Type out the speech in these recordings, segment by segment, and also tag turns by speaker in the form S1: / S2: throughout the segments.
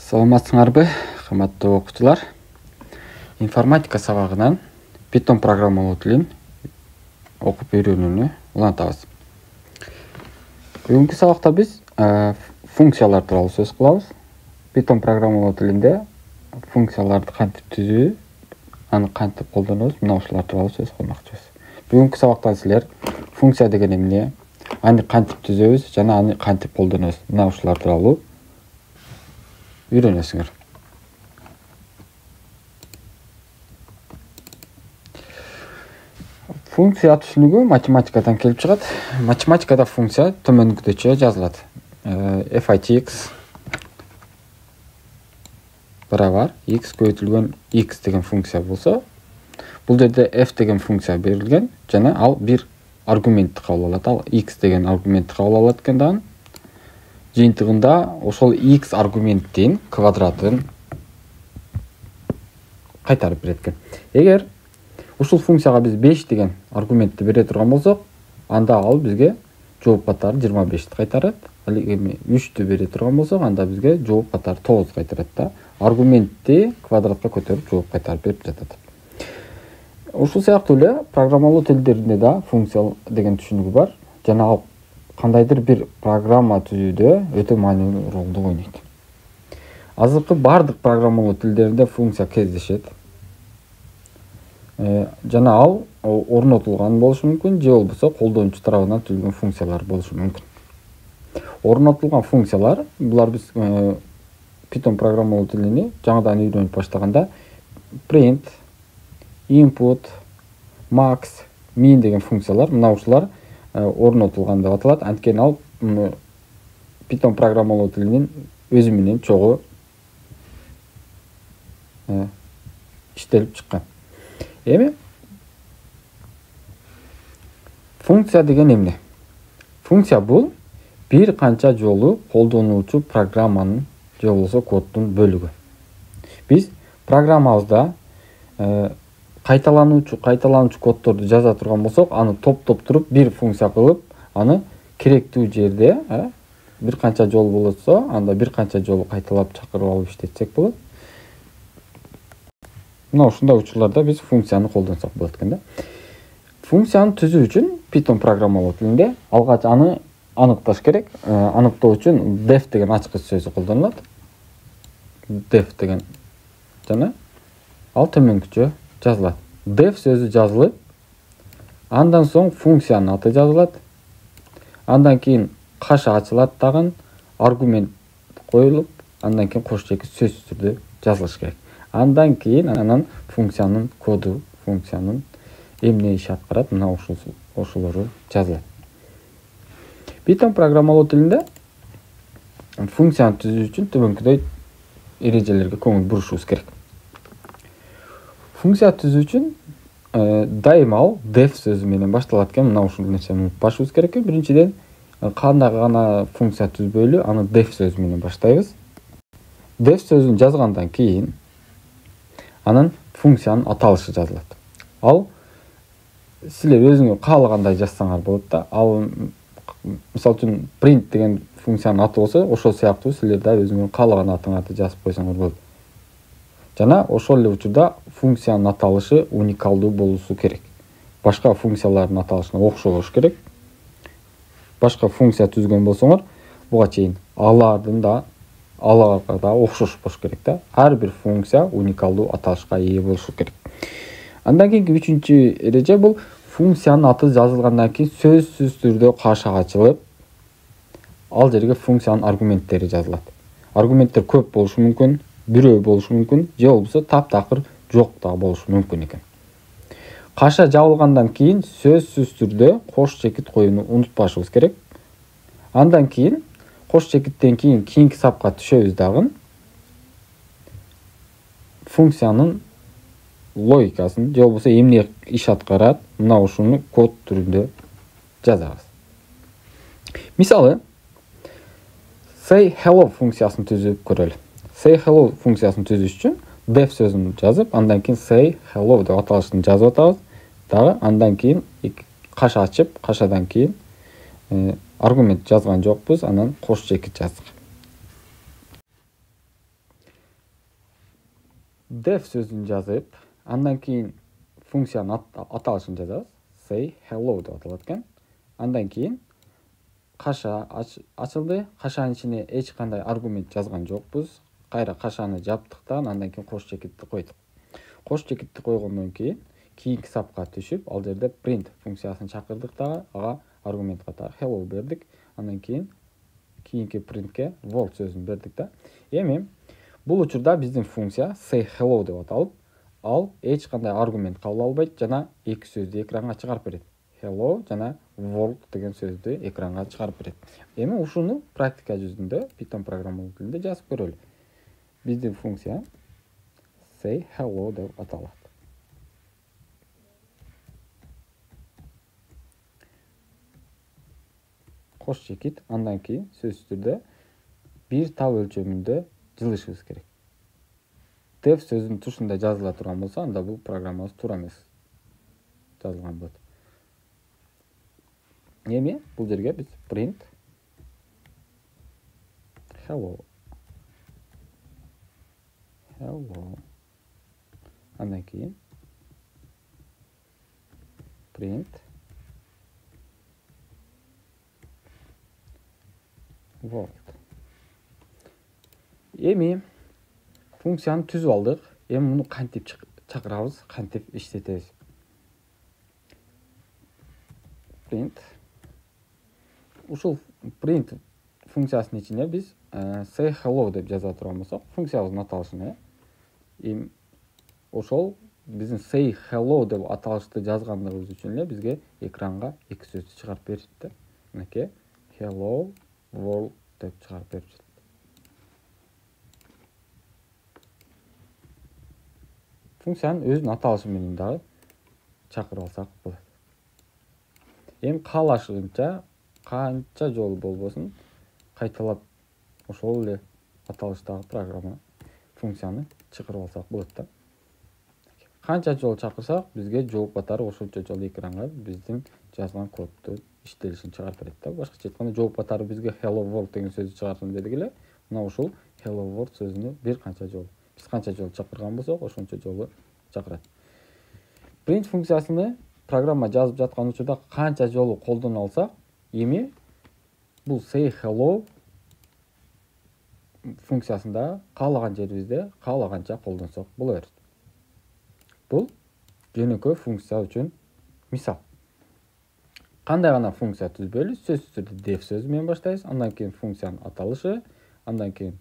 S1: Саламатсыңарбы, кымбаттуу окуучулар. Информатика сабагынан Python программалоо тилин окуп үйрөнүүнү улантабыз. Бүгүнкү сабакта биз функциялар тууралуу сөз кылабыз. Python программалоо тилинде функцияларды кантип түзүү, аны кантип колдонобуз, мына ушулар тууралуу сөз кылмакчыбыз. Бүгүнкү сабакта силер функция деген эмне, аны кантип түзөбүз жана аны кантип колдонобуз, мына ушулар тууралуу үйрөнөсүңөр. Функция түшүнүгү математикадан келип чыгат. Математикада функция төмөндүкчө жазылат. f of x барабар x көбөйтүлгөн x деген функция болсо, бул жерде f деген функция берилген жана ал бир аргументти кабыл алат. Ал x деген аргументти кабыл алат экен дагы. Жыйынтыгында ошол x аргументтин квадратын кайтарып берет экен. Эгер ушул функцияга биз 5 деген аргументти бере турган болсок, анда ал бизге жооп катары 25-ти кайтарат. Ал эми 3-тү бере турган болсок, анда бизге жооп катары 9 кайтарат да. Аргументти квадратка көтөрүп жооп кайтарып берип жатат. Ушул сыяктуу эле программалоо тилдеринде да функция деген түшүнүгү бар. Жана ал кандайдыр бир программа түзүүдө өтө маанилүү ролду ойнойт. Азыркы бардык программалоо тилдеринде функция кездешет. Жана ал орнотулган болушу мүмкүн, же болбосо колдонуучу тарабынан түзүлгөн функциялар болушу мүмкүн. Орнотулган функциялар, булар биз Python программалоо тилини жаңыдан үйрөнүп баштаганда print, input, max, min деген функциялар, мына ушулар орнотулган деп аталат. Анткени ал Python программалоо тилинин өзү менен чогуу иштелип чыккан. Эми функция деген эмне? Функция бул бир канча жолу колдонуучу программанын же болбосо коддун бөлүгү. Биз программабызда кайталануучу коддорду жаза турган болсок, аны топтоп туруп бир функция кылып, аны керектүү жерде бир канча жол болсо, анда бир канча жолу кайталап чакырып алып иштетсек болот. Мына ушундай учурларда биз функцияны колдонсок болот экен да. Функцияны түзүү үчүн Python программалоо тилинде алгач аны аныкташ керек. Аныктоо үчүн def деген ачкыч сөзү колдонулат. Def деген жана ал төмөнкүчө жазылат. Def сөзү жазылып, андан соң функциянын аты жазылат. Андан кийин каша ачылат дагы, аргумент коюлуп, андан кийин кош чекит сөзсүз түрдө жазылыш керек. Андан кийин анан функциянын коду, функциянын эмне иш аткарат, мына ошолору жазылат. Python программалоо тилинде функцияны түзүү үчүн төмөнкүдөй эрежелерге көңүл бурушубуз керек. Функция түзүү үчүн дайыма def сөзү менен башталат экен. Мына ушул нерсени унутпашыбыз керек. Биринчиден, кандай гана функция түзбөйлү, аны def сөзү менен баштайбыз. Def сөзүн жазгандан кийин анын функциянын аталышы жазылат. Ал силер өзүңөр каалагандай жазсаңар болот да. Ал мисалы үчүн print деген функциянын аты болсо, ошол сыяктуу силер да өзүңөр каалаган атыңарды жазып койсоңор болот. Жана ошол эле учурда функциянын аталышы уникалдуу болушу керек. Башка функциялардын аталышына окшобош керек. Башка функция түзгөн болсоңор, буга чейин аларга да окшошпош керек да. Ар бир функция уникалдуу аталышка ээ болушу керек. Андан кийинки үчүнчү эреже бул функциянын аты жазылгандан кийин сөзсүз түрдө каша ачылып, ал жерге функциянын аргументтери жазылат. Аргументтер көп болушу мүмкүн, бирөө болушу мүмкүн, же болбосо таптакыр жок да болушу мүмкүн экен. Каша жабылгандан кийин сөзсүз түрдө кош чекит коюуну унутпашыбыз керек. Андан кийин кош чекиттен кийин кийинки сапка түшөбүз дагы. Функциянын логикасын, же болбосо эмне иш аткарат, мына ушуну код түрүндө жазабыз. Мисалы, say hello функциясын түзүп көрөлү. Say hello функциясын түзүш үчүн def сөзүн жазып, андан кийин say hello деп аталышын жазып атабыз. Дагы андан кийин каша ачып, кашадан кийин аргумент жазган жокпуз, анан кош чекит жаздык. def сөзүн жазып, андан кийин функциянын аталышын жазабыз. Say hello деп аталат экен. Андан кийин каша ачылды. Кашанын ичине эч кандай аргумент жазган жокпуз. Кайра кашаны жаптыктан андан кийин кош чекитти койдук. Кош чекитти койгондон кийин кийинки сапка түшүп, ал жерде print функциясын чакырдык дагы, ага аргумент катары hello бердик. Андан кийин кийинки printке world сөзүн бердик да. Эми бул учурда биздин функция say hello деп аталып, ал эч кандай аргумент кабыл албайт жана эки сөздү экранга чыгарып берет. Hello жана world деген сөздү экранга чыгарып берет. Эми ушуну практика жүзүндө Python программалоо тилинде жазып көрөлү. Биздин функция say hello деп аталат. Кош чекит, андан кийин сөзсүз түрдө бир таб өлчөмүндө жылышыбыз керек. Def сөзүнүн тушунда жазыла турган болсо, анда бул программабыз туура эмес жазылган болот. Эми бул жерге биз print hello. Андан кийин print world. Эми функцияны түзүп алдык. Эми муну кантип чакырабыз, кантип иштетебиз? Print. Ушул print функциясынын ичине биз say hello деп жаза турган болсок, функциябыздын аталышын, эми ошол биздин say hello деп аталышты жазгандыгыбыз үчүн эле бизге экранга эки сөздү чыгарып беришти да. Мынакей hello world деп чыгарып беришти. Функциянын өзүнүн аталышы менен дагы чакырып алсак болот. Эми каалашынча канча жолу болбосун кайталап ошол эле аталыштагы программа функцияны чакырып алсак болот да. Канча жолу чакырсак, бизге жооп катары ошончо жолу экранга биздин жазган кодду иштелишин чыгарып берет да. Башкача айтканда, жооп катары бизге hello world деген сөздү чыгарсын дедик эле. Мына ушул hello world сөзүнү бир канча жолу, биз канча жолу чакырган болсок, ошончо жолу чакырат. Print функциясыны программа жазып жаткан учурда канча жолу колдоно алсак, эми бул say hello функциясында каалаган жерибизде каалаганча колдонсок боло берет. Бул жөнөкөй функция үчүн мисал. Кандай гана функция түзбөйлү, сөзсүз түрдө def сөзү менен баштайбыз, андан кийин функциянын аталышы, андан кийин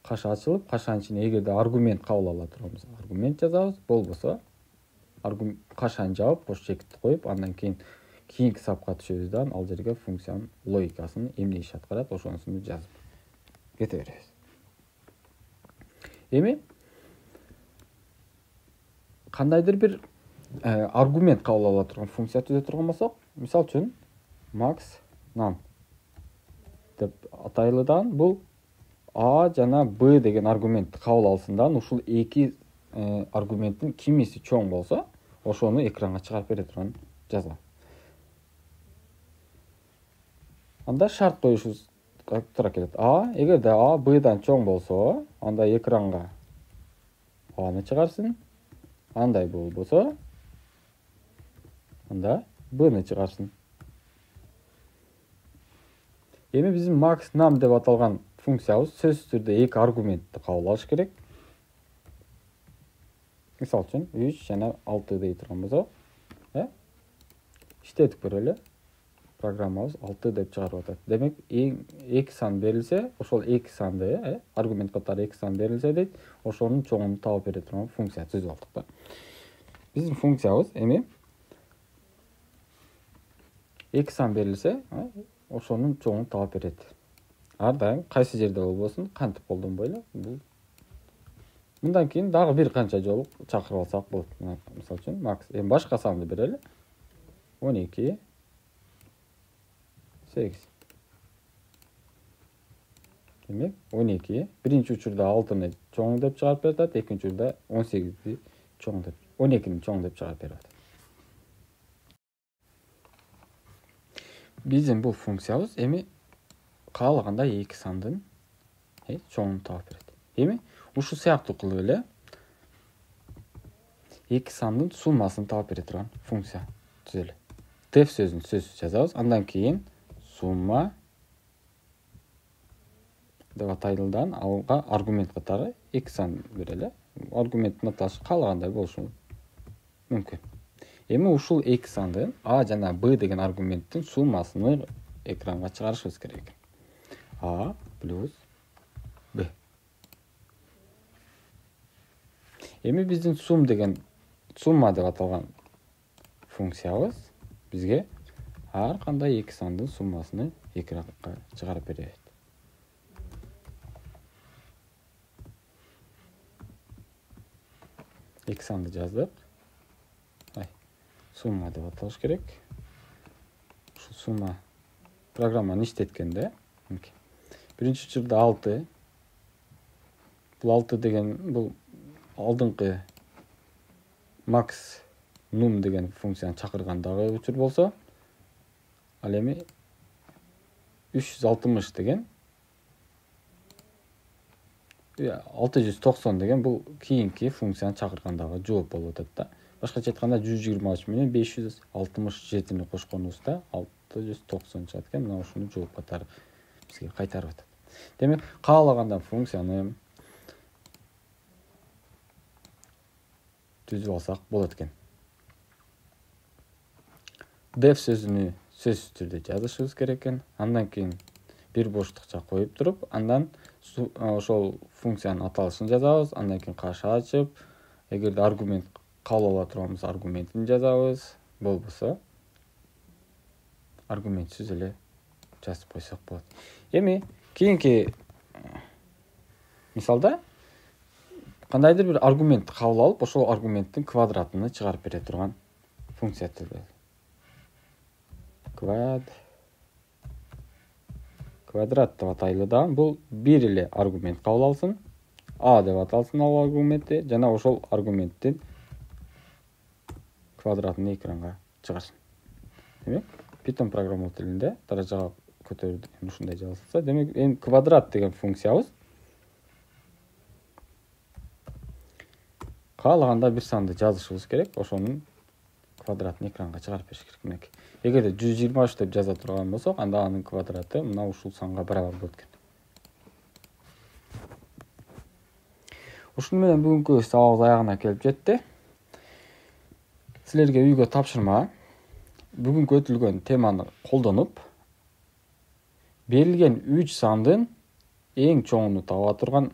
S1: каша ачылып, кашанын ичине эгерде аргумент кабыл ала турган болсо, аргумент жазабыз, болбосо кашаны жаап, кош чекитти коюп, андан кийин кийинки сапка түшөбүз да, ал жерге функциянын логикасын эмне иш аткарат, ошонусун жазып кете беребиз. Эми кандайдыр бир аргумент кабыл ала турган функция түзө турган болсок, мисал үчүн max num деп атайлыдан бул a жана b деген аргументти кабыл алсындан, ушул эки аргументтин кимиси чоң болсо, ошону экранга чыгарып бере турган жаза. Анда шарт коюшубуз туура келет. Эгерде a b'дан чоң болсо, анда экранга аны чыгарсын. Андай болбосо, анда b'ны чыгарсын. Эми биздин max num деп аталган функциябыз сөзсүз түрдө эки аргументти кабыл алыш керек. Мисал үчүн 3 жана 6 дей турган болсо, иштетип көрөлү. Программабыз 6 деп чыгарып атат. Демек, эки сан берилсе, ошол эки санды, аргумент катары эки сан берилсе дейт, ошонун чоңун таап бере турган функция түзүп алдык да. Биздин функциябыз эми эки сан берилсе, ошонун чоңун таап берет. Ар дайым кайсы жерде болбосун кантип колдонбойлу. Мындан кийин дагы бир канча жолу чакырып алсак болот. Мисалы үчүн max, эми башка санды берели. 12 8. Демек, 12 биринчи учурда 6-ны чоң деп чыгарып берет, экинчи учурда 18-ди чоң деп, 12-ни чоң деп чыгарып берет. Биздин бул функциябыз эми каалагандай эки сандын чоңун таап берет. Эми ушул сыяктуу кылып эле эки сандын суммасын таап бере турган функция түзөлү. Def сөзүн сөз жазабыз. Андан кийин сумма деп атайлылдан алга аргумент катары эки сан берели. Аргументтин аталышы каалагандай болушу мүмкүн. Эми ушул эки сандын А жана Б деген аргументтин суммасын экранга чыгарышыбыз керек. А плюс Б. Эми биздин сум деген сумма деп аталган функциябыз бизге ар кандай эки сандын суммасын экранга чыгарып берет. Эки санды жаздык. Сумма деп аталыш керек. Ушул сумма программаны иштеткенде биринчи учурда 6. Бул 6 деген бул алдыңкы max num деген функцияны чакыргандагы учур болсо, ал эми 360 деген 690 деген бул кийинки функцияны чакыргандагы жооп болуп атат да. Башкача айтканда 123 менен 567-ни кошконубузда 690 чыгат экен. Мына ушуну жооп катары бизге кайтарып атат. Демек, каалаганда функцияны түзүп алсак болот экен. Def сөзүнү сөзсүз түрдө жазышыбыз керек экен. Андан кийин бир боштукча коюп туруп, андан ошол функциянын аталышын жазабыз. Андан кийин каша ачып, эгерде аргумент кабыл ала турган болсо аргументин жазабыз. Болбосо аргументсиз эле жазып койсок болот. Эми кийинки мисалда кандайдыр бир аргумент кабыл алып, ошол аргументтин квадратын чыгарып бере турган функция түзөлөт. Квадрат деп атайлы да, бул бир эле аргумент кабыл алсын, А деп аталсын ал аргументи, жана ошол аргументтин квадратын экранга чыгарсын. Демек, Python программалоо тилинде даражага көтөрүлгөн ушундай жазылса, демек, эми квадрат деген функциябыз каалаганда бир санды жазышыбыз керек, ошонун квадратын экранга чыгарып бериш керек. Демек, эгерде 123 деп жаза турган болсок, анда анын квадраты мына ушул санга барабар болот экен. Ушуну менен бүгүнкү сабагыбыз аягына келип жетти. Силерге үйгө тапшырма. Бүгүнкү өтүлгөн теманы колдонуп, берилген 3 сандын эң чоңуну таба турган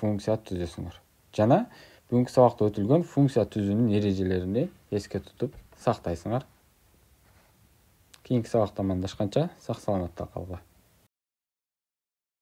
S1: функция түзөсүңөр. Жана бүгүнкү сабакта өтүлгөн функция түзүүнүн эрежелерин эске тутуп сактайсыңар. Кийинки сабакта амандашканча сак саламатта калгыла.